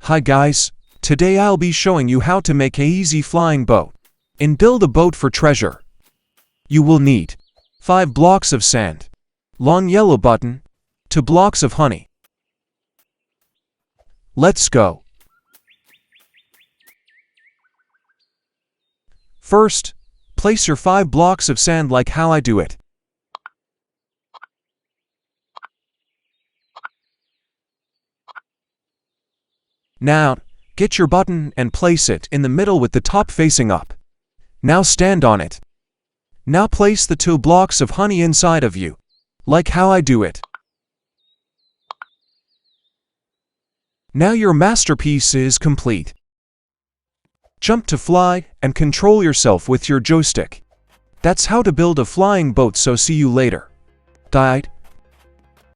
Hi guys, today I'll be showing you how to make a easy flying boat and build a boat for treasure. You will need 5 blocks of sand, long yellow button, 2 blocks of honey. Let's go. First, place your 5 blocks of sand like how I do it. Now, get your button and place it in the middle with the top facing up. Now stand on it. Now place the 2 blocks of honey inside of you, like how I do it. Now your masterpiece is complete. Jump to fly and control yourself with your joystick. That's how to build a flying boat, so see you later. Died.